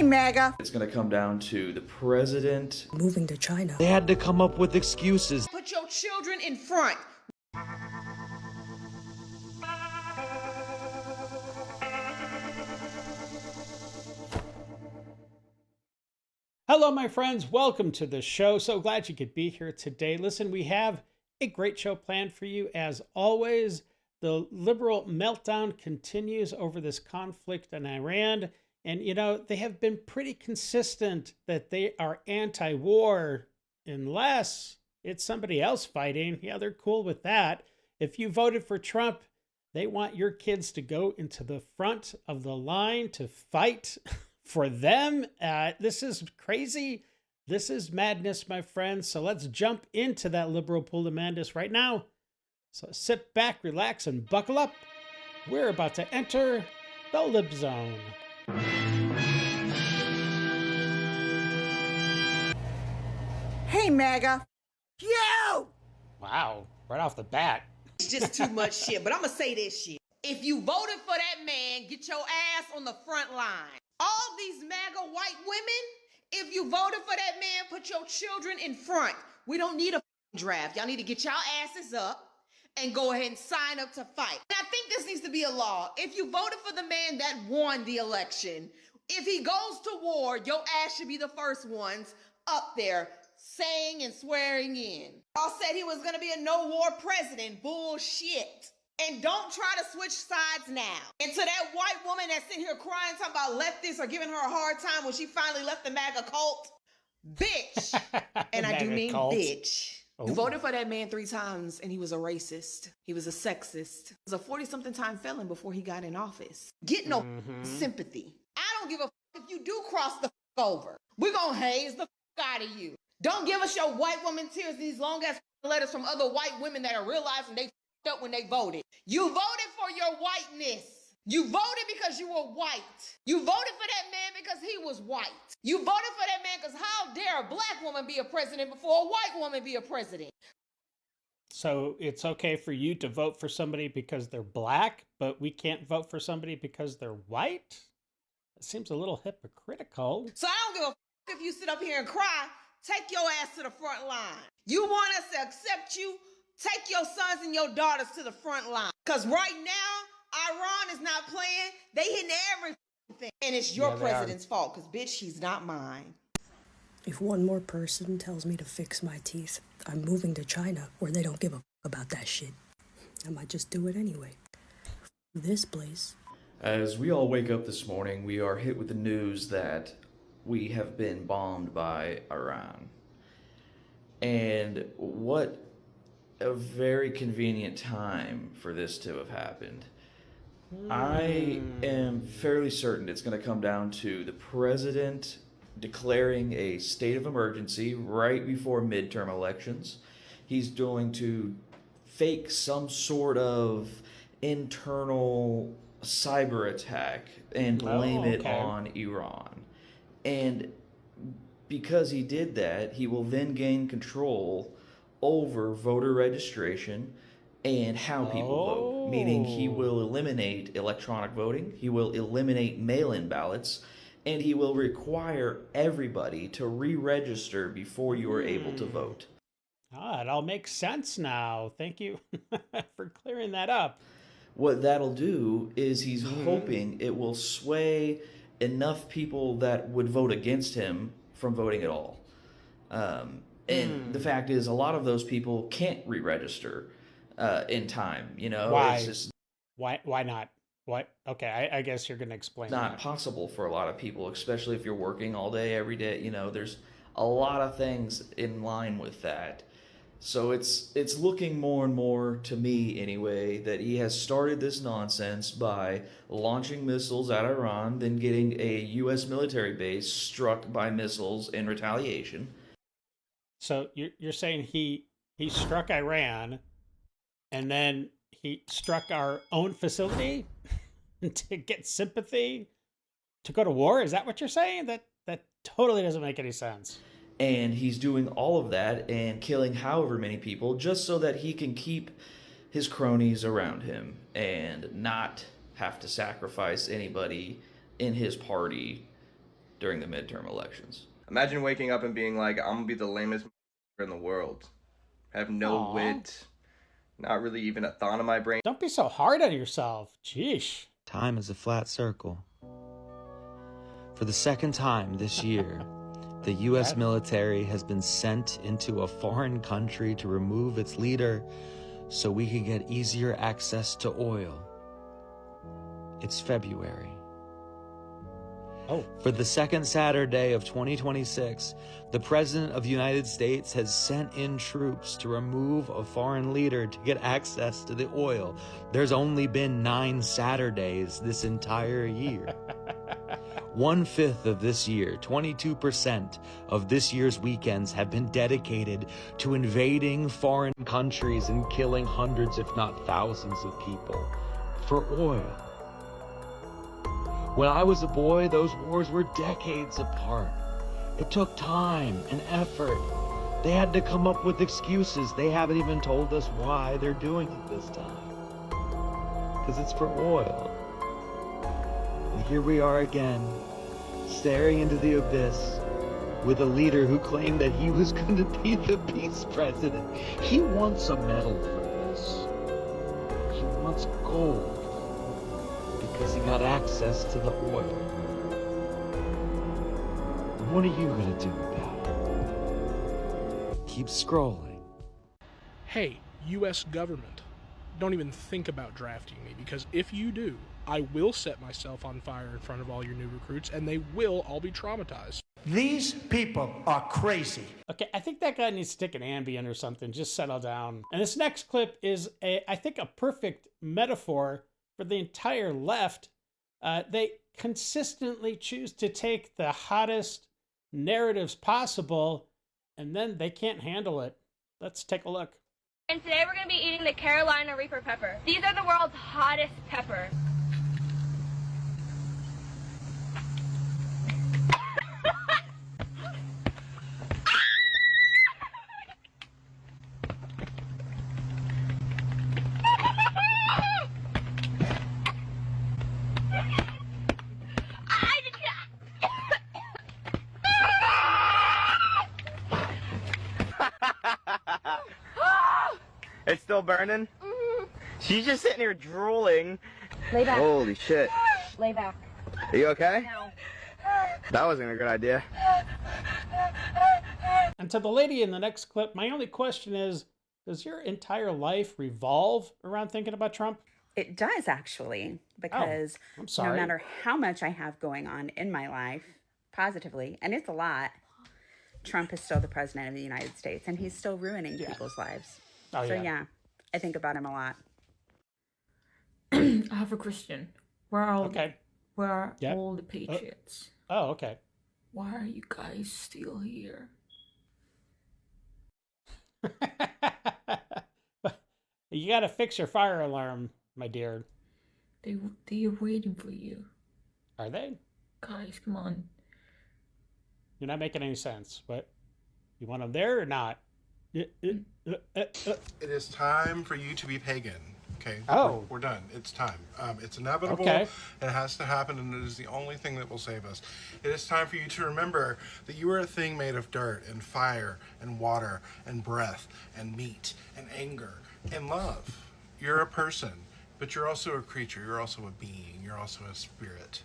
MAGA. It's going to come down to the president moving to China. They had to come up with excuses. Put your children in front. Hello, my friends. Welcome to the show. So glad you could be here today. Listen, we have a great show planned for you. As always, the liberal meltdown continues over this conflict in Iran. And, you know, they have been pretty consistent that they are anti-war unless it's somebody else fighting. Yeah, they're cool with that. If you voted for Trump, they want your kids to go into the front of the line to fight for them. This is crazy. This is madness, my friends. So let's jump into that liberal pool of madness right now. So sit back, relax, and buckle up. We're about to enter the Lib Zone. Hey, MAGA. You! Wow, right off the bat. It's just too much shit, but I'm gonna say this shit. If you voted for that man, get your ass on the front line. All these MAGA white women, if you voted for that man, put your children in front. We don't need a draft. Y'all need to get y'all asses up and go ahead and sign up to fight. And I think this needs to be a law. If you voted for the man that won the election, if he goes to war, your ass should be the first ones up there saying and swearing in. Y'all said he was gonna be a no-war president. Bullshit. And don't try to switch sides now. And to that white woman that's sitting here crying, talking about leftists are giving her a hard time when she finally left the MAGA cult, bitch. And I do mean cult. Bitch. You voted for that man 3 times and he was a racist. He was a sexist. He was a 40-something time felon before he got in office. Get no sympathy. I don't give a if you do cross the over. We're gonna haze the out of you. Don't give us your white woman tears, these long-ass letters from other white women that are realizing they up when they voted. You voted for your whiteness. You voted because you were white. You voted for that man because he was white. You voted for that man because how dare a black woman be a president before a white woman be a president? So it's okay for you to vote for somebody because they're black, but we can't vote for somebody because they're white? It seems a little hypocritical. So I don't give a if you sit up here and cry. Take your ass to the front line. You want us to accept you? Take your sons and your daughters to the front line. Because right now, Iran is not playing. They hitting everything. And it's your president's fault. Because, bitch, he's not mine. If one more person tells me to fix my teeth, I'm moving to China where they don't give a about that shit. I might just do it anyway. This place. As we all wake up this morning, we are hit with the news that we have been bombed by Iran. And what a very convenient time for this to have happened. I am fairly certain it's going to come down to the president declaring a state of emergency right before midterm elections. He's going to fake some sort of internal cyber attack and blame it on Iran. And because he did that, he will then gain control over voter registration and how people vote. Meaning he will eliminate electronic voting, he will eliminate mail-in ballots, and he will require everybody to re-register before you are able to vote. It all makes sense now. Thank you for clearing that up. What that'll do is he's hoping it will sway enough people that would vote against him from voting at all. And the fact is, a lot of those people can't re-register in time. You know, why? It's just why not? What? Okay, I guess you're going to explain. Not possible for a lot of people, especially if you're working all day, every day. You know, there's a lot of things in line with that. So it's looking more and more, to me anyway, that he has started this nonsense by launching missiles at Iran, then getting a U.S. military base struck by missiles in retaliation. So you're saying he struck Iran, and then he struck our own facility to get sympathy to go to war? Is that what you're saying? That totally doesn't make any sense. And he's doing all of that and killing however many people just so that he can keep his cronies around him and not have to sacrifice anybody in his party during the midterm elections. Imagine waking up and being like, I'm gonna be the lamest in the world. Have no wit, not really even a thought in my brain. Don't be so hard on yourself. Jeesh. Time is a flat circle. For the second time this year, the U.S. military has been sent into a foreign country to remove its leader so we can get easier access to oil. It's February. Oh. For the second Saturday of 2026, the President of the United States has sent in troops to remove a foreign leader to get access to the oil. There's only been 9 Saturdays this entire year. 1/5 of this year, 22% of this year's weekends have been dedicated to invading foreign countries and killing hundreds, if not thousands of people for oil. When I was a boy, those wars were decades apart. It took time and effort. They had to come up with excuses. They haven't even told us why they're doing it this time. Because it's for oil. And here we are again, staring into the abyss with a leader who claimed that he was going to be the peace president. He wants a medal for this. He wants gold because he got access to the oil. And what are you going to do about it? Keep scrolling. Hey, U.S. government, don't even think about drafting me, because if you do, I will set myself on fire in front of all your new recruits, and they will all be traumatized. These people are crazy. Okay, I think that guy needs to take an Ambien or something. Just settle down. And this next clip is, I think, a perfect metaphor for the entire left. They consistently choose to take the hottest narratives possible, and then they can't handle it. Let's take a look. And today we're going to be eating the Carolina Reaper pepper. These are the world's hottest peppers. It's still burning? Mm-hmm. She's just sitting here drooling. Lay back. Holy shit. Lay back. Are you okay? No. That wasn't a good idea. And to the lady in the next clip, my only question is, does your entire life revolve around thinking about Trump? It does, actually, because I'm sorry. no matter how much I have going on in my life, positively, and it's a lot, Trump is still the president of the United States, and he's still ruining people's lives. Oh, So yeah. I think about him a lot. I have a question. Where are Okay. all the patriots? Oh, okay. Why are you guys still here? You got to fix your fire alarm, my dear. They are waiting for you. Are they? Guys, come on. You're not making any sense. What? You want them there or not? It is time for you to be pagan. Okay. Oh. We're done. It's time. It's inevitable. Okay. It has to happen, and it is the only thing that will save us. It is time for you to remember that you are a thing made of dirt and fire and water and breath and meat and anger and love. You're a person, but you're also a creature. You're also a being. You're also a spirit.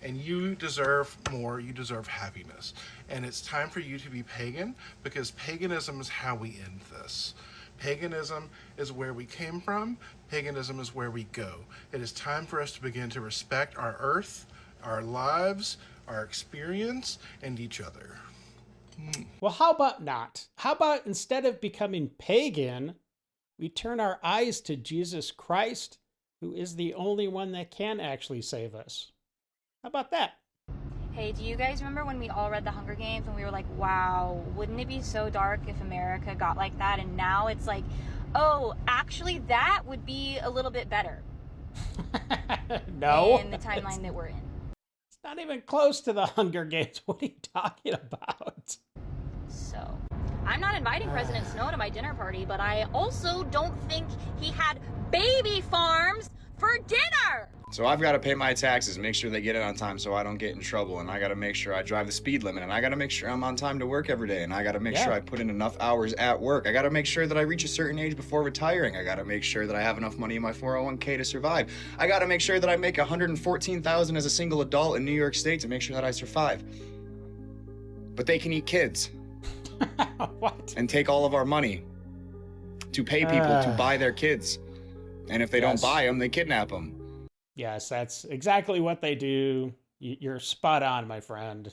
And you deserve more. You deserve happiness. And it's time for you to be pagan, because paganism is how we end this. Paganism is where we came from. Paganism is where we go. It is time for us to begin to respect our earth, our lives, our experience, and each other. Well, how about not? How about instead of becoming pagan, we turn our eyes to Jesus Christ, who is the only one that can actually save us? How about that? Hey, do you guys remember when we all read The Hunger Games and we were like, wow, wouldn't it be so dark if America got like that? And now it's like, oh, actually that would be a little bit better. No. In the timeline that we're in. It's not even close to the Hunger Games. What are you talking about? So, I'm not inviting President Snow to my dinner party, but I also don't think he had baby farms for dinner. So I've got to pay my taxes, make sure they get it on time so I don't get in trouble, and I got to make sure I drive the speed limit, and I got to make sure I'm on time to work every day, and I got to make sure I put in enough hours at work. I got to make sure that I reach a certain age before retiring. I got to make sure that I have enough money in my 401k to survive. I got to make sure that I make $114,000 as a single adult in New York State to make sure that I survive. But they can eat kids. What? And take all of our money to pay people to buy their kids. And if they don't buy them, they kidnap them. Yes, that's exactly what they do. You're spot on, my friend.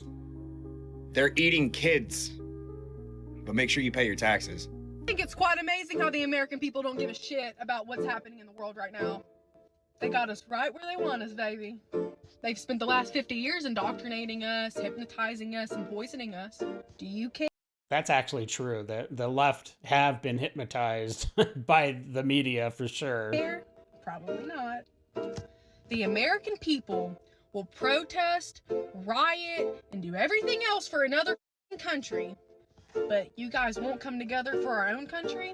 They're eating kids. But make sure you pay your taxes. I think it's quite amazing how the American people don't give a shit about what's happening in the world right now. They got us right where they want us, baby. They've spent the last 50 years indoctrinating us, hypnotizing us, and poisoning us. Do you care? That's actually true. The left have been hypnotized by the media for sure. Probably not. The American people will protest, riot, and do everything else for another country. But you guys won't come together for our own country?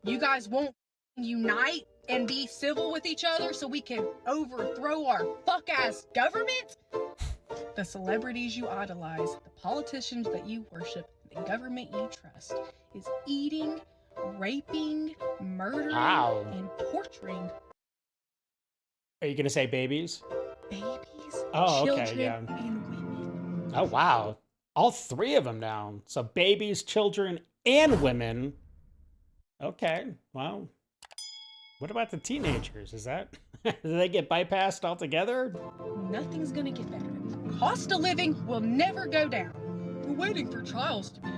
You guys won't unite and be civil with each other so we can overthrow our fuck-ass government? The celebrities you idolize, the politicians that you worship, the government you trust is eating, raping, murdering, and torturing. Are you going to say babies? Babies, children, and women. Oh, wow. All three of them now. So babies, children, and women. Okay, well, what about the teenagers? Is that, do they get bypassed altogether? Nothing's gonna get better. Cost of living will never go down. We're waiting for trials to be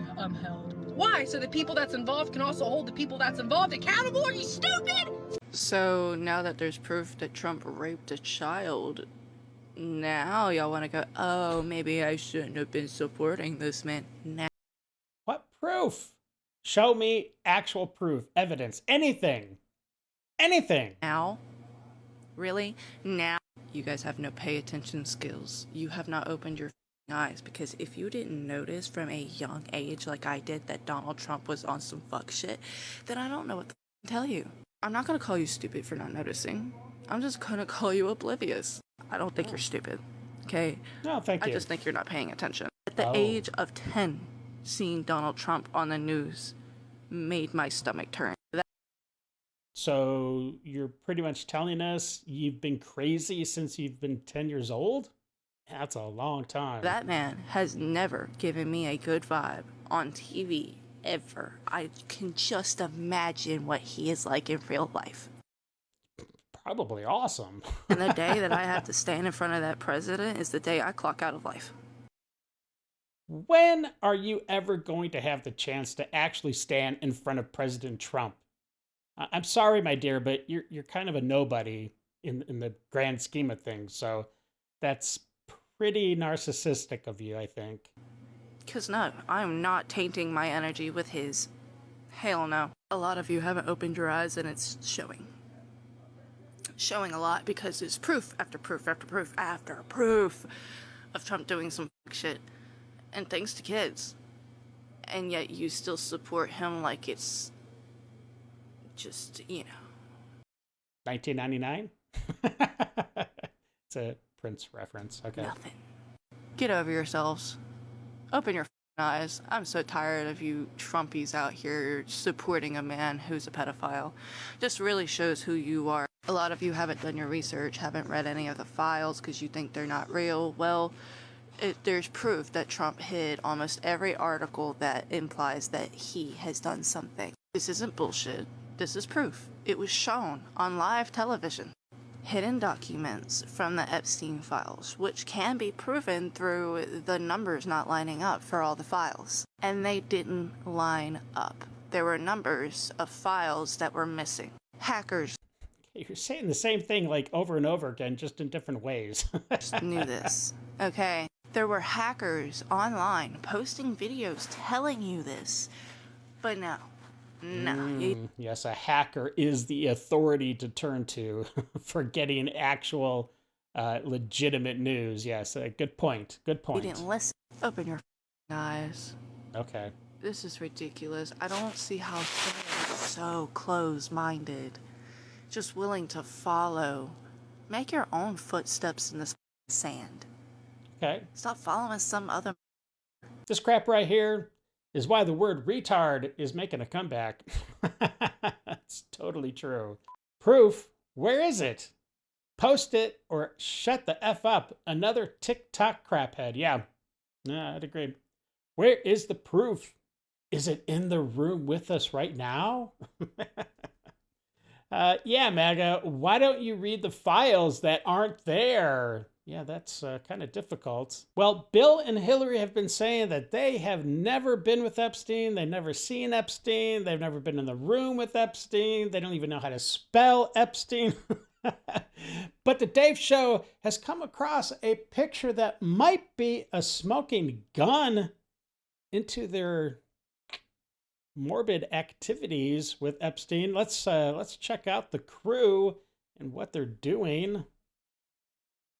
held. Why? So the people that's involved can also hold the people that's involved accountable? Are you stupid? So now that there's proof that Trump raped a child, now y'all want to go, oh, maybe I shouldn't have been supporting this man. Now. What proof? Show me actual proof, evidence, anything. Anything. Now? Really? Now? You guys have no pay attention skills. You have not opened your eyes, because if you didn't notice from a young age like I did that Donald Trump was on some fuck shit, then I don't know what to tell you. I'm not gonna call you stupid for not noticing. I'm just gonna call you oblivious. I don't think you're stupid, okay? No, thank you. I just think you're not paying attention. At the age of 10, seeing Donald Trump on the news made my stomach turn. So you're pretty much telling us you've been crazy since you've been 10 years old? That's a long time. That man has never given me a good vibe on TV, ever. I can just imagine what he is like in real life. Probably awesome. And the day that I have to stand in front of that president is the day I clock out of life. When are you ever going to have the chance to actually stand in front of President Trump? I'm sorry, my dear, but you're kind of a nobody in the grand scheme of things, so that's pretty narcissistic of you, I think. 'Cause no, I'm not tainting my energy with his. Hell no. A lot of you haven't opened your eyes, and it's showing. Showing a lot, because it's proof after proof after proof after proof of Trump doing some shit and things to kids. And yet you still support him like it's just, you know. 1999? It's a Prince reference. Okay. Nothing. Get over yourselves. Open your eyes. I'm so tired of you Trumpies out here supporting a man who's a pedophile. Just really shows who you are. A lot of you haven't done your research, haven't read any of the files because you think they're not real. Well, there's proof that Trump hid almost every article that implies that he has done something. This isn't bullshit. This is proof. It was shown on live television. Hidden documents from the Epstein files, which can be proven through the numbers not lining up for all the files. And they didn't line up. There were numbers of files that were missing. Hackers. You're saying the same thing like over and over again, just in different ways. Knew this. Okay. There were hackers online posting videos telling you this. But no. No. Yes, a hacker is the authority to turn to for getting actual legitimate news. Yes, good point. Good point. You didn't listen. Open your eyes. Okay. This is ridiculous. I don't see how someone is so close-minded, just willing to follow Make your own footsteps in this sand. Okay. Stop following some other. This crap right here is why the word retard is making a comeback. It's totally true. Proof? Where is it? Post it or shut the F up. Another TikTok craphead. Yeah, I'd agree. Where is the proof? Is it in the room with us right now? Yeah, MAGA, why don't you read the files that aren't there? Yeah, that's kind of difficult. Well, Bill and Hillary have been saying that they have never been with Epstein. They've never seen Epstein. They've never been in the room with Epstein. They don't even know how to spell Epstein. But the Dave Show has come across a picture that might be a smoking gun into their morbid activities with Epstein. Let's check out the crew and what they're doing.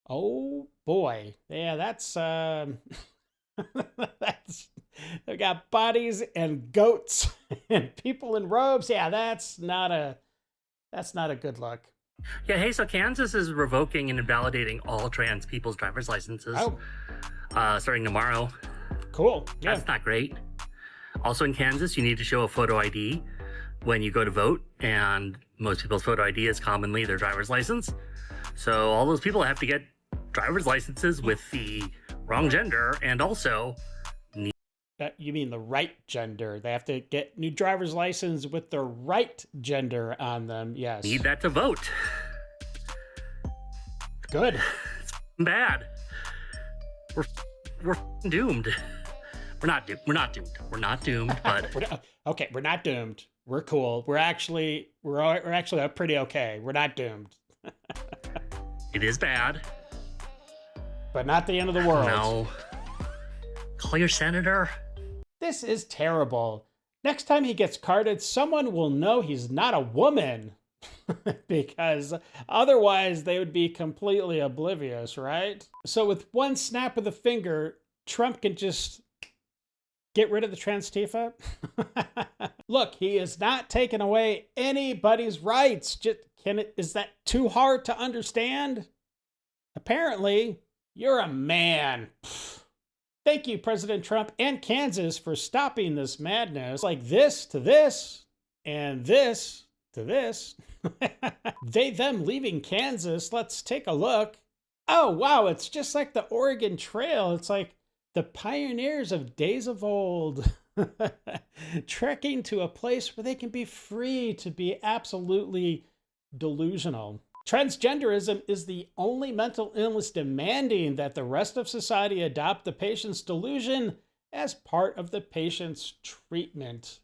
Oh boy, yeah, that's that's they got bodies and goats and people in robes. Yeah, that's not a good look. Yeah, hey, so Kansas is revoking and invalidating all trans people's driver's licenses. Starting tomorrow. Cool. Yeah. That's not great. Also in Kansas, you need to show a photo ID when you go to vote, and most people's photo ID is commonly their driver's license. So all those people have to get driver's licenses with the wrong gender, and also you mean the right gender. They have to get new driver's license with the right gender on them. Yes. Need that to vote. Good. It's bad. We're doomed. We're not doomed. We're not doomed, but okay, we're not doomed. We're cool. We're actually pretty okay. We're not doomed. It is bad. But not the end of the world. No. Call your senator. This is terrible. Next time he gets carded, someone will know he's not a woman. Because otherwise they would be completely oblivious, right? So with one snap of the finger, Trump can just get rid of the trans Tifa. Look, he is not taking away anybody's rights. Is that too hard to understand? Apparently, you're a man. Thank you, President Trump and Kansas, for stopping this madness. Like this to this, and this to this. Them leaving Kansas. Let's take a look. Oh, wow, it's just like the Oregon Trail. It's like the pioneers of days of old. Trekking to a place where they can be free to be absolutely delusional. Transgenderism is the only mental illness demanding that the rest of society adopt the patient's delusion as part of the patient's treatment.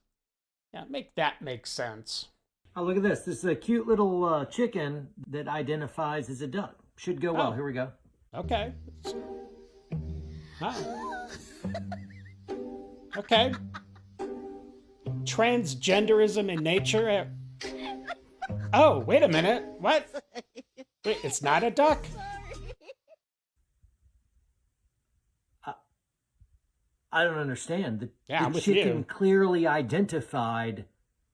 Yeah, make that make sense. Oh, look at this. This is a cute little chicken that identifies as a duck. Should go well. Here we go. Okay. Okay. Transgenderism in nature. Oh, wait a minute. What? Wait, it's not a duck? I don't understand. I'm The with chicken you. clearly identified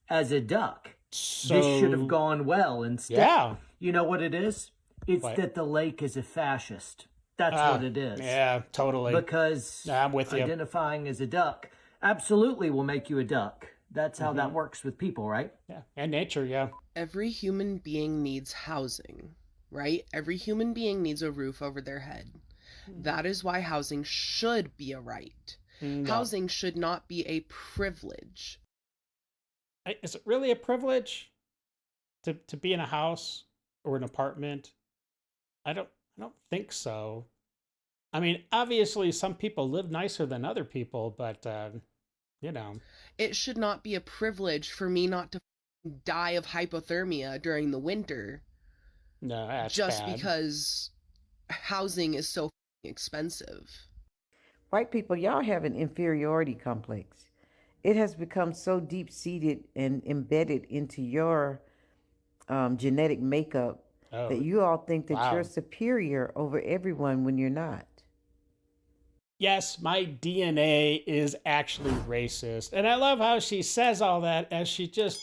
as a duck. So, this should have gone well. Instead, yeah. You know what it is? It's What? that the lake is a fascist. That's what it is. Yeah, totally. Because I'm with you. identifying as a duck absolutely will make you a duck. That's how that works with people, right? Yeah, and nature, yeah. Every human being needs housing, right? Every human being needs a roof over their head. That is why housing should be a right. No. Housing should not be a privilege. Is it really a privilege to be in a house or an apartment? I don't think so. I mean, obviously some people live nicer than other people, but you know. It should not be a privilege for me not to die of hypothermia during the winter. No, that's just bad. because housing is so expensive. White people, y'all have an inferiority complex. It has become so deep-seated and embedded into your genetic makeup that you all think that you're superior over everyone when you're not. Yes, my DNA is actually racist. And I love how she says all that as she just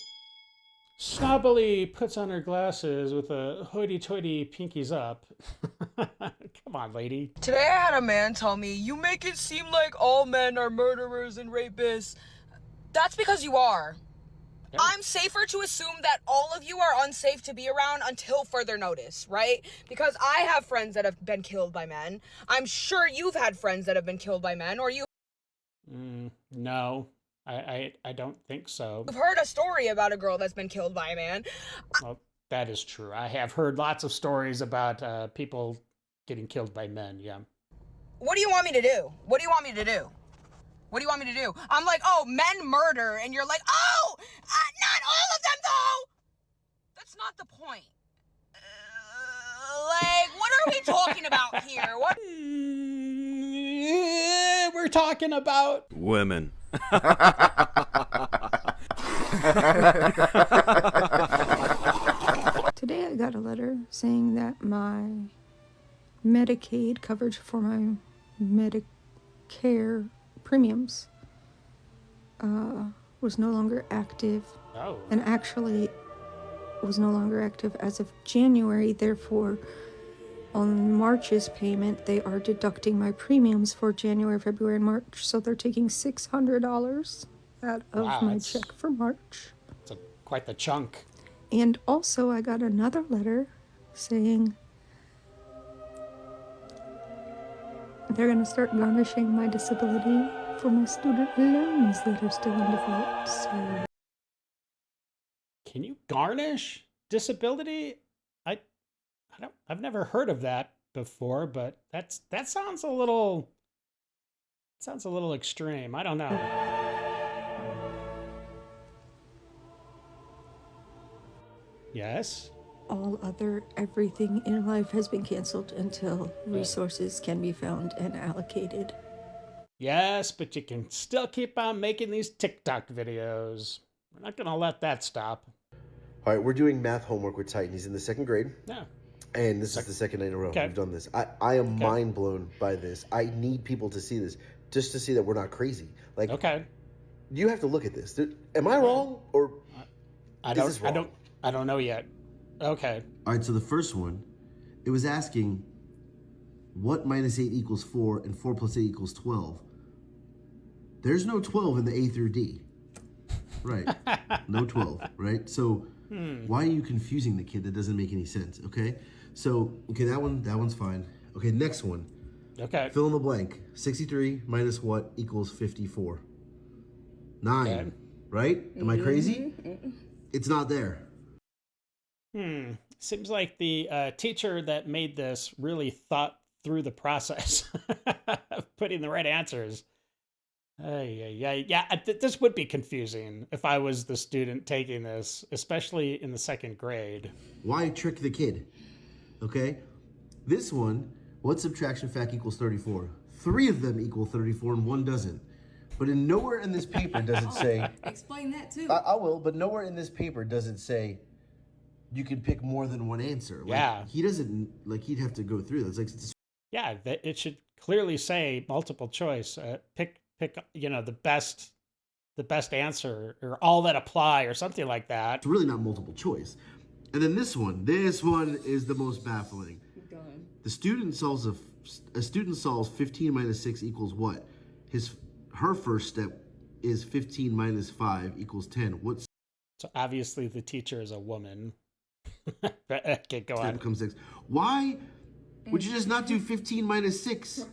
snobbily puts on her glasses with a hoity-toity pinkies up. Come on, lady. Today I had a man tell me, you make it seem like all men are murderers and rapists. That's because you are. Yeah. I'm safer to assume that all of you are unsafe to be around until further notice, right? Because I have friends that have been killed by men. I'm sure you've had friends that have been killed by men, or you... No, I don't think so. You've heard a story about a girl that's been killed by a man. Well, that is true. I have heard lots of stories about people getting killed by men, yeah. What do you want me to do? What do you want me to do? What do you want me to do? I'm like, oh, men murder, and you're like, oh, not all of them, though! That's not the point. What are we talking about here? What? We're talking about... women. Today I got a letter saying that my Medicaid coverage for my Medicare premiums was no longer active. Oh. And actually was no longer active as of January. Therefore, on March's payment, they are deducting my premiums for January, February, and March. So they're taking $600 out of my check for March. It's quite the chunk. And also, I got another letter saying they're going to start garnishing my disability for my student loans that are still in default. So, can you garnish disability? I've never heard of that before, but that sounds a little extreme. I don't know. Yes. Everything in life has been canceled until resources can be found and allocated. Yes, but you can still keep on making these TikTok videos. We're not going to let that stop. All right, we're doing math homework with Titan. He's in the 2nd grade. Yeah. And this is the second night in a row we've done this. I am mind blown by this. I need people to see this, just to see that we're not crazy. Like, you have to look at this. Am I wrong, or I don't know yet. Okay. All right, so the first one, it was asking what minus 8 equals 4 and 4 plus 8 equals 12. There's no 12 in the A through D. Right. No 12, right? So why are you confusing the kid? That doesn't make any sense, okay? So, okay, that one's fine. Okay, next one. Okay. Fill in the blank. 63 minus what equals 54? 9, right? Am I crazy? It's not there. Seems like the teacher that made this really thought through the process of putting the right answers. This would be confusing if I was the student taking this, especially in the 2nd grade. Why trick the kid? Okay, this one, what subtraction fact equals 34? 3 of them equal 34 and 1 doesn't. But nowhere in this paper does it say... Explain that too. I will, but nowhere in this paper does it say you can pick more than one answer. Like, he doesn't, he'd have to go through this. Yeah, it should clearly say multiple choice. Pick, the best answer, or all that apply, or something like that. It's really not multiple choice. And then this one is the most baffling. Go ahead. The student solves a student solves 15 minus 6 equals what? Her first step is 15 minus 5 equals 10. So obviously the teacher is a woman. Okay, go on. Becomes 6. Why would you just not do 15 minus 6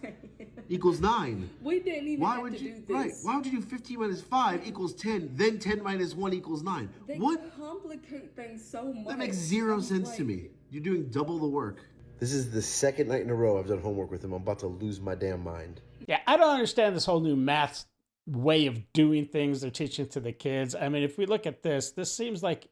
equals 9? We didn't even have to do this. Right. Why would you do 15 minus 5 equals 10, then 10 minus 1 equals 9? They complicate things so much. That makes zero sense to me. You're doing double the work. This is the 2nd night in a row I've done homework with him. I'm about to lose my damn mind. Yeah, I don't understand this whole new math way of doing things they're teaching to the kids. I mean, if we look at this seems like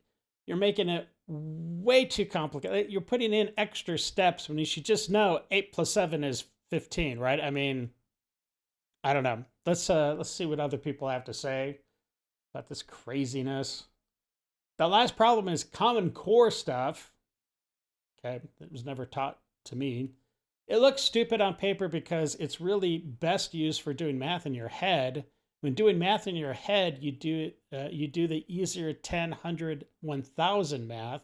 you're making it way too complicated. You're putting in extra steps when you should just know 8 plus 7 is 15, right? I mean, I don't know. Let's see what other people have to say about this craziness. The last problem is Common Core stuff. Okay, it was never taught to me. It looks stupid on paper because it's really best used for doing math in your head, when doing math in your head, you do the easier 10, 100, 1,000 math,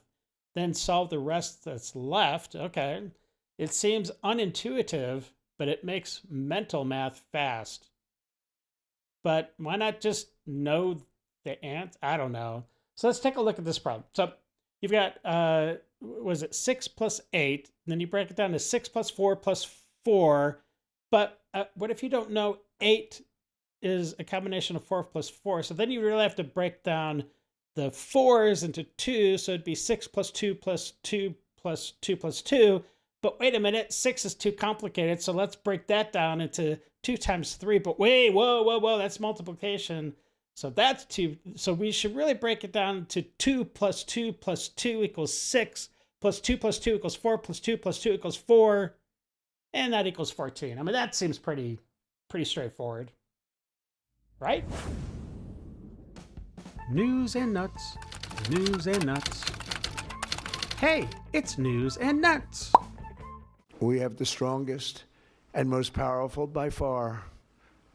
then solve the rest that's left. Okay. It seems unintuitive, but it makes mental math fast. But why not just know the ant? I don't know. So let's take a look at this problem. So you've got, was it 6 plus 8? And then you break it down to 6 plus 4 plus 4. But what if you don't know 8 is a combination of 4 plus 4? So then you really have to break down the 4s into 2. So it'd be 6 plus 2 plus 2 plus 2 plus 2. But wait a minute, 6 is too complicated. So let's break that down into 2 times 3. But wait, whoa, that's multiplication. So that's 2. So we should really break it down to 2 plus 2 plus 2 equals 6. Plus 2 plus 2 equals 4. Plus 2 plus 2 equals 4. And that equals 14. I mean, that seems pretty straightforward. Right? News and nuts. News and nuts. Hey, it's news and nuts. We have the strongest and most powerful by far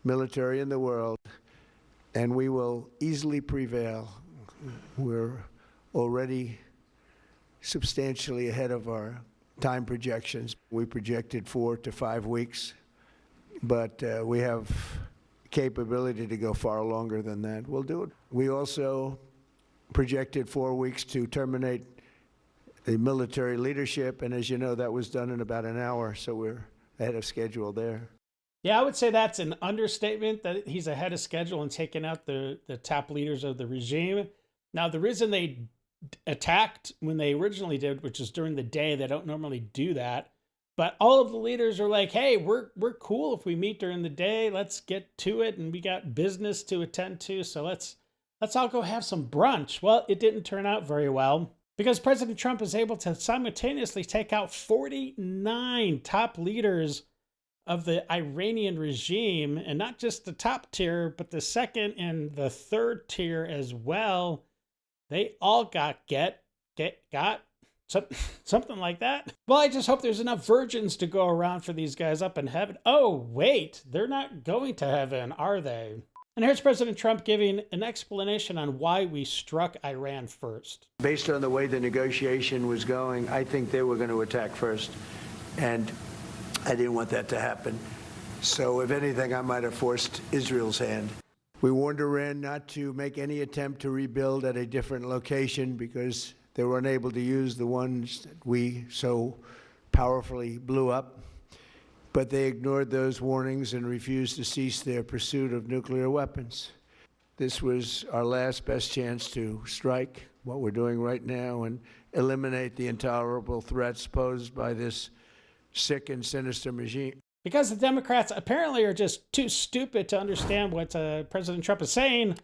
military in the world, and we will easily prevail. We're already substantially ahead of our time projections. We projected 4 to 5 weeks, but we have capability to go far longer than that. We'll do it. We also projected 4 weeks to terminate the military leadership, and as you know, that was done in about an hour, so we're ahead of schedule there. Yeah, I would say that's an understatement, that he's ahead of schedule and taking out the top leaders of the regime. Now, the reason they attacked when they originally did, which is during the day, they don't normally do that, but all of the leaders are like, hey, we're cool if we meet during the day, let's get to it, and we got business to attend to, so let's all go have some brunch. Well, it didn't turn out very well, because President Trump is able to simultaneously take out 49 top leaders of the Iranian regime, and not just the top tier, but the second and the third tier as well. They all got something like that. Well, I just hope there's enough virgins to go around for these guys up in heaven. Oh, wait, they're not going to heaven, are they? And here's President Trump giving an explanation on why we struck Iran first. Based on the way the negotiation was going, I think they were going to attack first, and I didn't want that to happen. So if anything, I might have forced Israel's hand. We warned Iran not to make any attempt to rebuild at a different location because they were unable to use the ones that we so powerfully blew up. But they ignored those warnings and refused to cease their pursuit of nuclear weapons. This was our last best chance to strike, what we're doing right now, and eliminate the intolerable threats posed by this sick and sinister regime. Because the Democrats apparently are just too stupid to understand what President Trump is saying,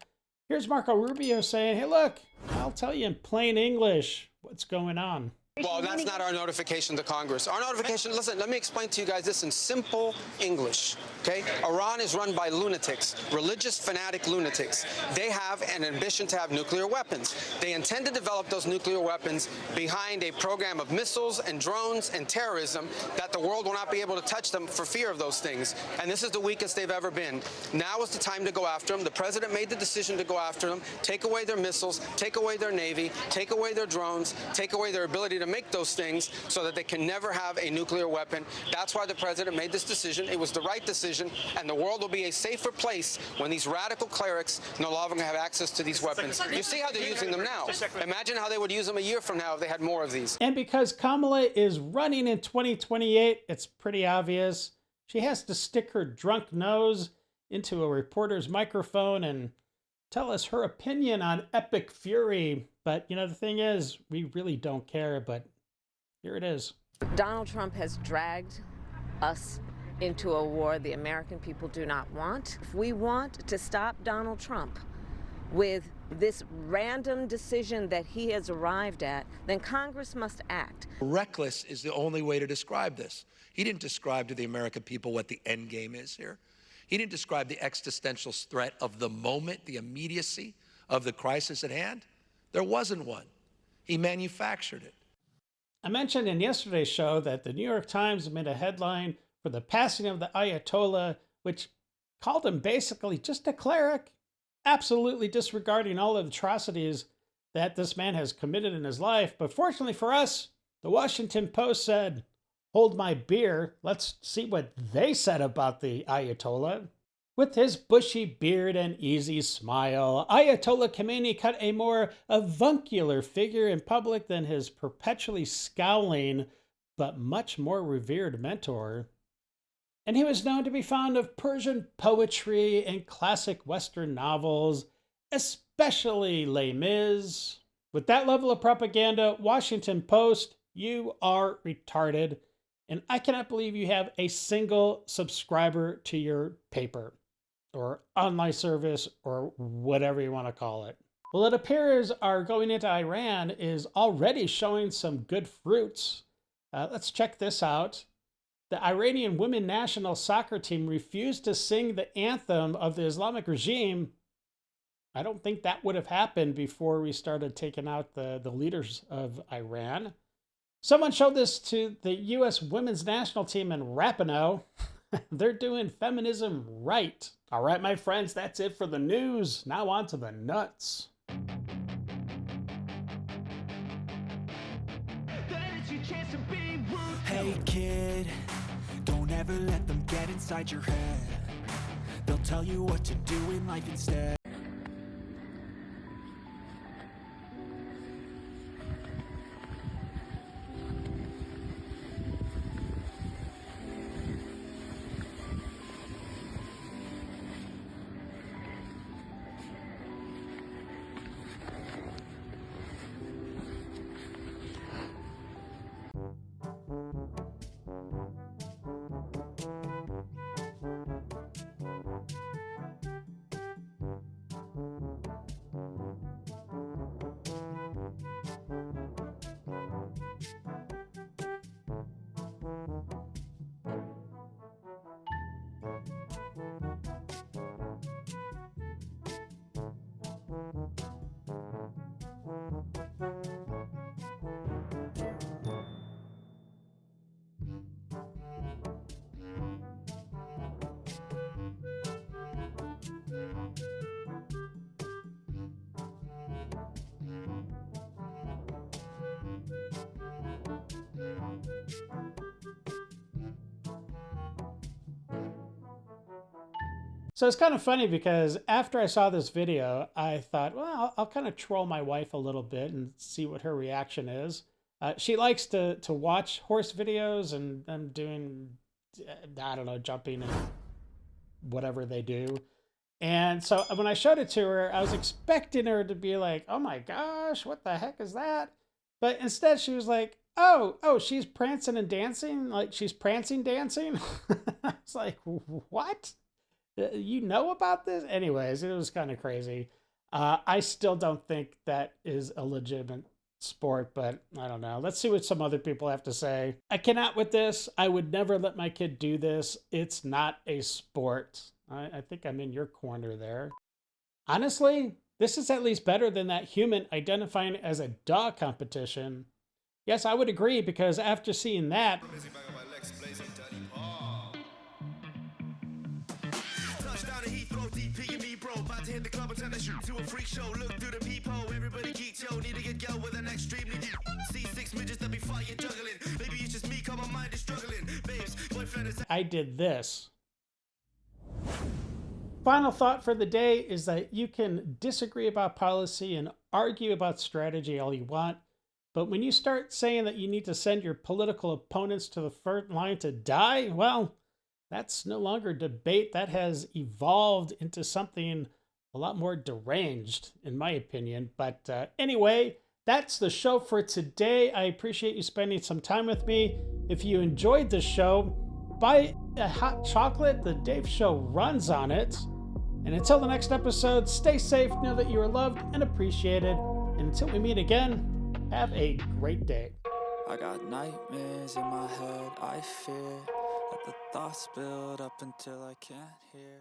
here's Marco Rubio saying, hey, look, I'll tell you in plain English what's going on. Well, that's not our notification to Congress. Our notification, listen, let me explain to you guys this in simple English, okay? Iran is run by lunatics, religious fanatic lunatics. They have an ambition to have nuclear weapons. They intend to develop those nuclear weapons behind a program of missiles and drones and terrorism that the world will not be able to touch them for fear of those things. And this is the weakest they've ever been. Now is the time to go after them. The president made the decision to go after them, take away their missiles, take away their navy, take away their drones, take away their ability to make those things so that they can never have a nuclear weapon. That's why the president made this decision. It was the right decision, and the world will be a safer place when these radical clerics no longer have access to these weapons. You see how they're using them now. Imagine how they would use them a year from now if they had more of these. And because Kamala is running in 2028, it's pretty obvious. She has to stick her drunk nose into a reporter's microphone and tell us her opinion on epic fury. But, you know, the thing is, we really don't care, but here it is. Donald Trump has dragged us into a war the American people do not want. If we want to stop Donald Trump with this random decision that he has arrived at, then Congress must act. Reckless is the only way to describe this. He didn't describe to the American people what the end game is here. He didn't describe the existential threat of the moment, the immediacy of the crisis at hand. There wasn't one. He manufactured it. I mentioned in yesterday's show that the New York Times made a headline for the passing of the Ayatollah, which called him basically just a cleric, absolutely disregarding all of the atrocities that this man has committed in his life. But fortunately for us, the Washington Post said, "Hold my beer. Let's see what they said about the Ayatollah." With his bushy beard and easy smile, Ayatollah Khomeini cut a more avuncular figure in public than his perpetually scowling but much more revered mentor. And he was known to be fond of Persian poetry and classic Western novels, especially Les Mis. With that level of propaganda, Washington Post, you are retarded. And I cannot believe you have a single subscriber to your paper or online service or whatever you want to call it. Well, it appears our going into Iran is already showing some good fruits. Let's check this out. The Iranian women national soccer team refused to sing the anthem of the Islamic regime. I don't think that would have happened before we started taking out the leaders of Iran. Someone showed this to the U.S. women's national team in Rapinoe. They're doing feminism right. All right, my friends, that's it for the news. Now on to the nuts. Hey kid, don't ever let them get inside your head. They'll tell you what to do in life instead. So it's kind of funny because after I saw this video, I thought, well, I'll kind of troll my wife a little bit and see what her reaction is. She likes to watch horse videos and them doing, I don't know, jumping and whatever they do. And so when I showed it to her, I was expecting her to be like, oh my gosh, what the heck is that? But instead she was like, oh, she's prancing and dancing? Like she's prancing dancing? I was like, what? You know about this? Anyways, it was kind of crazy. I still don't think that is a legitimate sport, but I don't know. Let's see what some other people have to say. I cannot with this. I would never let my kid do this. It's not a sport. I think I'm in your corner there. Honestly, this is at least better than that human identifying as a dog competition. Yes, I would agree, because after seeing that, I did this. Final thought for the day is that you can disagree about policy and argue about strategy all you want, but when you start saying that you need to send your political opponents to the front line to die, well, that's no longer debate. That has evolved into something a lot more deranged, in my opinion. But anyway, that's the show for today. I appreciate you spending some time with me. If you enjoyed the show, buy a hot chocolate. The Dave Show runs on it. And until the next episode, stay safe, know that you are loved and appreciated. And until we meet again, have a great day. I got nightmares in my head, I fear that the thoughts build up until I can't hear.